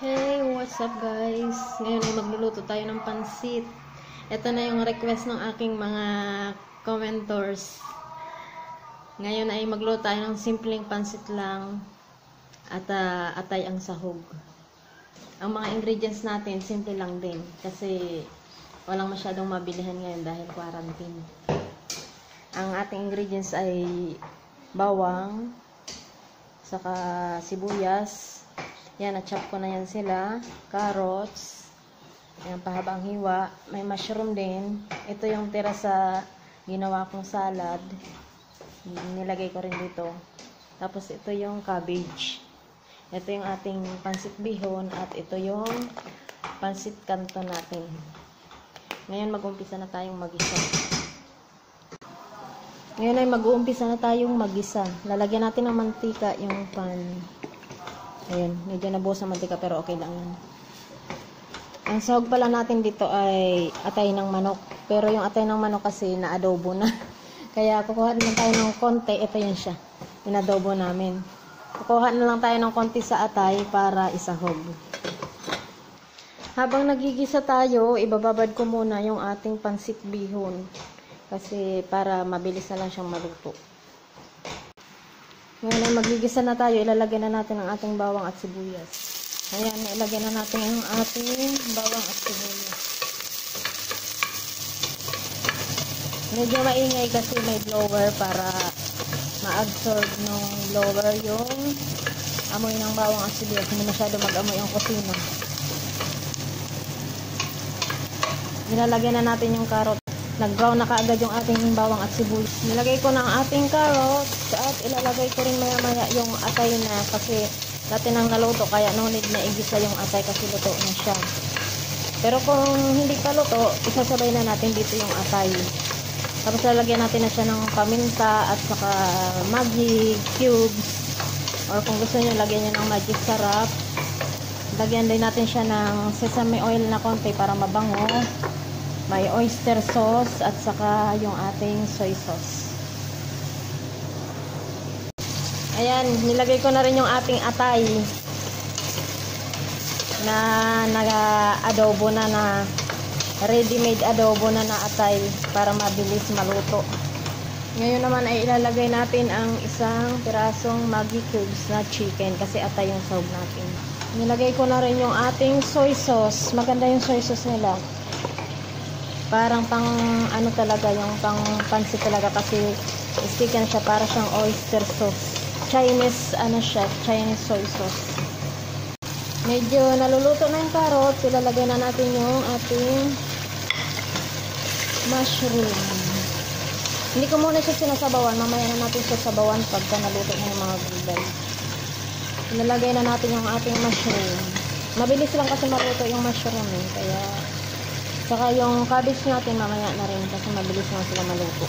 Hey, what's up guys? Ngayon ay magluluto tayo ng pansit. Ito na yung request ng aking mga commenters. Ngayon ay magluto tayo ng simpleng pansit lang at atay ang sahog. Ang mga ingredients natin, simple lang din kasi walang masyadong mabilihan ngayon dahil quarantine. Ang ating ingredients ay bawang, saka sibuyas. Yan, na-chop ko na yan sila. Carrots. Yan, pahabang hiwa. May mushroom din. Ito yung tira sa ginawa kong salad. Nilagay ko rin dito. Tapos ito yung cabbage. Ito yung ating pansit bihon. At ito yung pansit canton natin. Ngayon mag-umpisa na tayong mag-isa. Ngayon ay mag-uumpisa na tayong mag-isa. Lalagyan natin ng mantika yung pan. Ayan, medyo nabuhos ang mantika pero okay lang yan. Ang sahog pala natin dito ay atay ng manok. Pero yung atay ng manok kasi na-adobo na. Kaya kukuha na lang tayo ng konti. Ito yun siya. Inadobo namin. Kukuha na lang tayo ng konti sa atay para isahog. Habang nagigisa tayo, ibababad ko muna yung ating pansit bihon. Kasi para mabilis na lang siyang maluto. Ngayon ay magigisa na tayo, ilalagay na natin ang ating bawang at sibuyas. Ayan, ilagay na natin ang ating bawang at sibuyas. Medyo maingay kasi may blower para ma-absorb ng blower yung amoy ng bawang at sibuyas. Hindi masyado mag-amoy ang kusina. Nilalagay na natin yung carrot. Nag-brown na kaagad yung ating bawang at sibuyas. Nilagay ko ng ating carrots at ilalagay ko rin maya-maya yung atay na kasi dati nang naluto kaya no need na igisa yung atay kasi luto na siya. Pero kung hindi pa luto, isasabay na natin dito yung atay. Tapos lalagyan natin na siya ng paminta at saka Maggi cubes. Or kung gusto nyo, lagyan nyo ng magic sarap. Lagyan din natin siya ng sesame oil na konti para mabango. May oyster sauce at saka yung ating soy sauce. Ayan, nilagay ko na rin yung ating atay na nag-adobo na ready-made adobo na atay para mabilis maluto. Ngayon naman ay ilalagay natin ang isang pirasong Maggi cubes na chicken kasi atay yung sahog natin. Nilagay ko na rin yung ating soy sauce. Maganda yung soy sauce nila. Parang pang ano talaga, yung pang pansit talaga kasi stick na siya para siyang oyster sauce. Chinese ano siya, Chinese soy sauce. Medyo naluluto na yung carrots, ilalagay na natin yung ating mushroom. Hindi ko muna siya sinasabawan, mamaya na natin siya sabawan pagka naluto na yung mga gulay. Ilalagay na natin yung ating mushroom. Mabilis lang kasi maluto yung mushroom kaya saka yung cabbage natin mamaya na rin kasi mabilis lang sila maluto.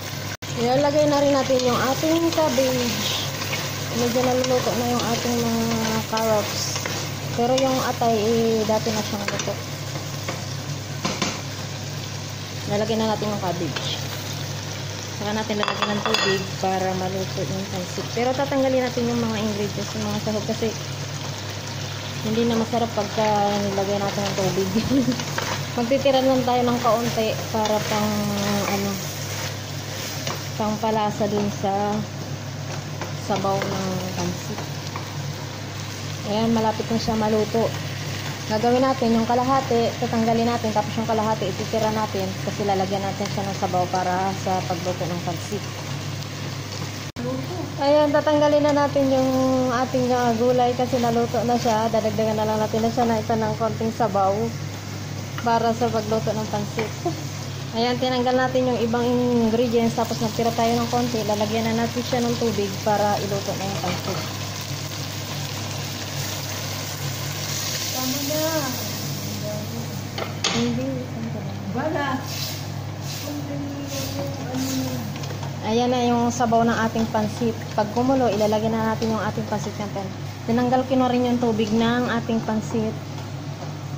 Ilalagay na rin natin yung ating cabbage. Medyo naluluto na yung ating mga carrots. Pero yung atay, dati na siyang luto. Lalagay na natin yung cabbage. Saka natin lalagyan ng tubig para maluto yung pansit. Pero tatanggalin natin yung mga ingredients, yung mga sahog kasi hindi na masarap pagka nilagay natin ng tubig. Magtitira lang tayo ng kaunti para pang palasa dun sa sabaw ng pansit. Ayan, malapit na siya maluto. Gagawin natin yung kalahati, tatanggalin natin, tapos yung kalahati ititira natin kasi lalagyan natin siya ng sabaw para sa pagluto ng pansit. Ayan, tatanggalin na natin yung ating gulay kasi naluto na siya. Dadagdagan na lang natin na siya na ito ng konting sabaw para sa pagluto ng pansit. Ayan, tinanggal natin yung ibang ingredients tapos nagtira tayo ng konti. Lalagyan na natin siya ng tubig para iluto na yung pansit. Tama na. Hindi. Wala. Ayan na yung sabaw ng ating pansit. Pag kumulo, ilalagyan na natin yung ating pansit natin. Tinanggal ko na rin yung tubig ng ating pansit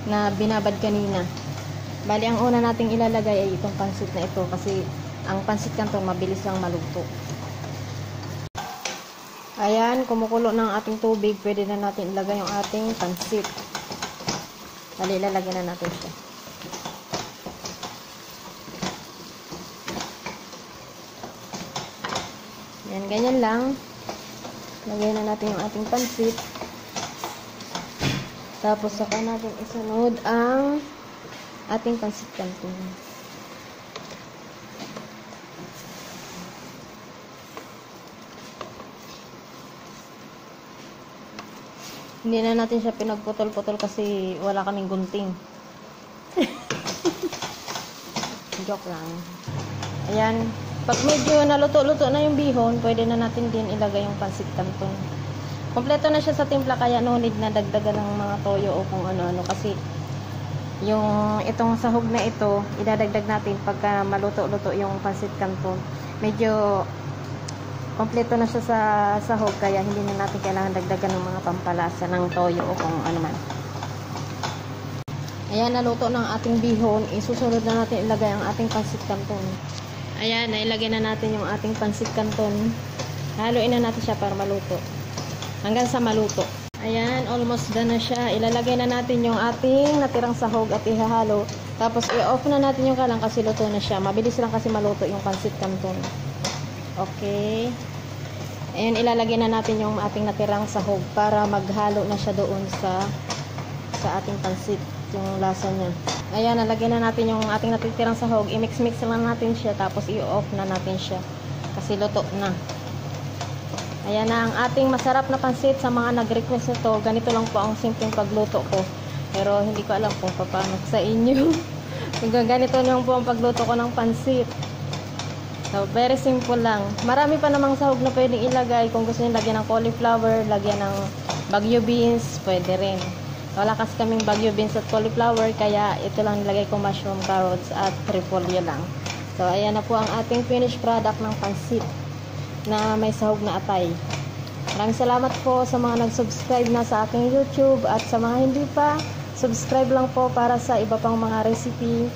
na binabad kanina. Bali, ang una nating ilalagay ay itong pansit na ito kasi ang pansit canton mabilis lang maluto. Ayan, kumukulo ng ating tubig. Pwede na natin ilagay yung ating pansit. Dali, lalagyan na natin siya. Yan, ganyan lang. Lagyan na natin yung ating pansit. Tapos saka natin isunod ang ating pansit canton. Hindi na natin siya pinagputol-putol kasi wala kaming gunting. Joke lang. Ayan. Pag medyo naluto-luto na yung bihon, pwede na natin din ilagay yung pansit canton. Kompleto na siya sa timpla, kaya no need na dagdagan ng mga toyo o kung ano-ano. Kasi yung itong sahog na ito, idadagdag natin pagka maluto-luto yung pansit canton. Medyo kompleto na siya sa sahog, kaya hindi na natin kailangan dagdagan ng mga pampalasa ng toyo o kung ano man. Ayan, naluto ng ating bihon. Isusunod na natin ilagay ang ating pansit canton. Ayan, nailagay na natin yung ating pansit canton. Haluin na natin siya para maluto. Hanggang sa maluto. Ayan, almost done na siya. Ilalagay na natin yung ating natirang sahog at ihahalo. Tapos i-off na natin yung kalang kasi luto na siya. Mabilis lang kasi maluto yung pansit canton. Okay. Ayan, ilalagay na natin yung ating natirang sahog para maghalo na siya doon sa ating pansit, yung lasa niya. Ayan, nalagay na natin yung ating natitirang sahog. I-mix-mix lang natin siya, tapos i-off na natin siya kasi luto na. Ayan na ang ating masarap na pansit. Sa mga nag-request nito, ganito lang po ang simpleng pagluto ko. Pero hindi ko alam kung paano sa inyo. Ganito lang po ang pagluto ko ng pansit. So, very simple lang. Marami pa namang sahog na pwedeng ilagay. Kung gusto nyo lagyan ng cauliflower, lagyan ng bagyo beans, pwede rin. Wala kasi kaming bagyo beans at cauliflower, kaya ito lang nilagay ko mushroom, carrots at repolyo lang. So, ayan na po ang ating finished product ng pansit na may sahog na atay. Maraming salamat po sa mga nag-subscribe na sa aking YouTube at sa mga hindi pa, subscribe lang po para sa iba pang mga recipe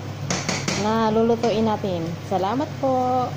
na lulutuin natin. Salamat po!